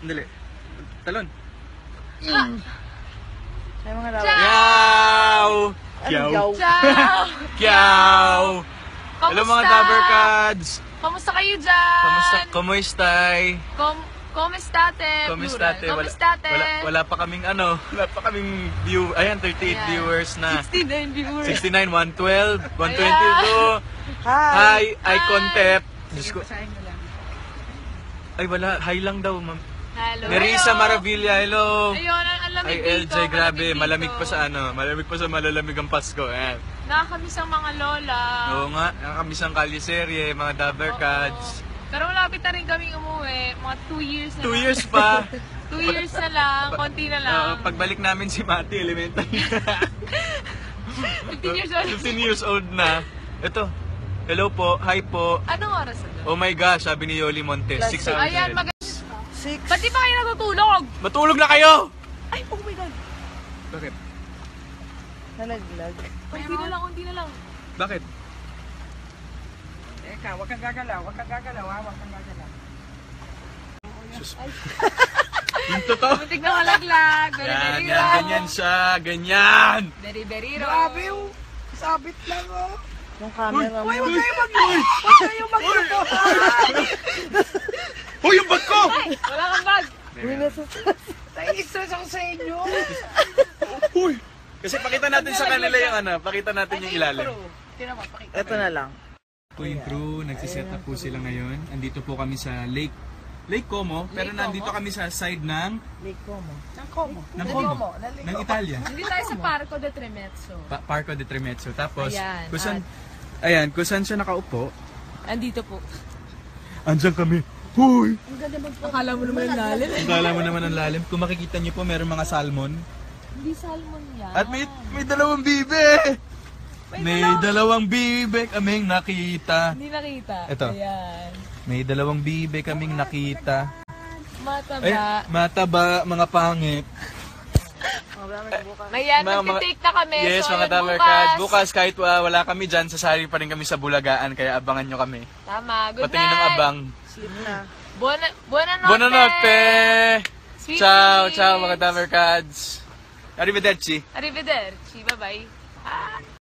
Dali. Talon. Ay, mga lawa. Yaw! Anong yaw? Ciao! Yaw! Hello mga Dabarkads! Kamusta kayo dyan? Kumustay? Kumustate? Kumustate? Kumustate? Wala pa kaming view. Ayan, 38 Ayan. viewers na. 69 viewers. 69, 112, 122. Hi, eye contact. Diyos ko. Ay, wala. Hi lang daw, ma'am. Hello. Nerissa Maravilla, hello. Ayun, ang lamig Ay, dito. LJ, grabe. malamig Malamig dito. pa sa malamig pa sa malalamig ang Pasko. Ayan. Nakakamiss ang mga lola. Oo nga, nakakamiss ang Kaliserye, mga Dabarkads. Pero malapit na rin kaming umuwi. Mga 2 years na 2 lang. years pa. 2 years na lang. Konti na lang. Pagbalik namin si Mati, elementary. 15 years old. 15 years old na. Ito. Hello po. Hi po. Anong oras na? Oh my gosh, sabi ni Yoli Montes. 6 hours. Ayan, ahead. Six. Ba't di pa kayo natutulog? Matulog na kayo! Ay, oh my God. Bakit? Nalaglag. Unti na lang. Bakit? Teka, huwag kang gagalaw, huwag kang gagalaw, ha? Huwag kang gagalaw. Yung totoo. Muntik na malaglag. Very, Yan, very yan, raw. ganyan siya. Ganyan! Very, very raw. Grabe yung sabit lang, oh. Yung camera mo. Uy, huwag kayong huwag kayong magluto. Hoy, yung bag ko! Ay, wala kang bag. Uy, nasa... Nai-stress ako sa inyo. Hoy! Kasi pakita natin sa kanila yung pakita natin yung ilalim. Tira mo, pakita. Ito na lang. Po yung crew, nagsiset up po sila ngayon. Andito po kami sa Lake Como, pero nandito kami sa side ng Lake Como. Nang Como. ng Como, ng Italia. Hindi tayo sa Parco de Tremezzo. Parco de Tremezzo. Tapos, Ayan, kung saan siya nakaupo, Andito po. andyan kami. Hoy! Akala mo naman ang lalim. Akala mo naman ang lalim. Kung makikita niyo po, meron mga salmon. Hindi salmon yan. At may dalawang bibe! May dalawang bibe kaming nakita. Hindi nakita. Ito. Ayan. May dalawang bibe kaming nakita. Mataba. Ay, mataba, mga pangit. Ayan, magtitake na kami. Yes, so, mga ayun, Dabarkads. Bukas, kahit wala kami dyan, sasali pa rin kami sa Bulagaan, kaya abangan nyo kami. Tama. Good Patingin ng night. abang. Sleep na. Buonanotte. Buonanotte! Sweet Ciao, dreams. ciao mga Dabarkads. Arrivederci. Arrivederci. Bye-bye.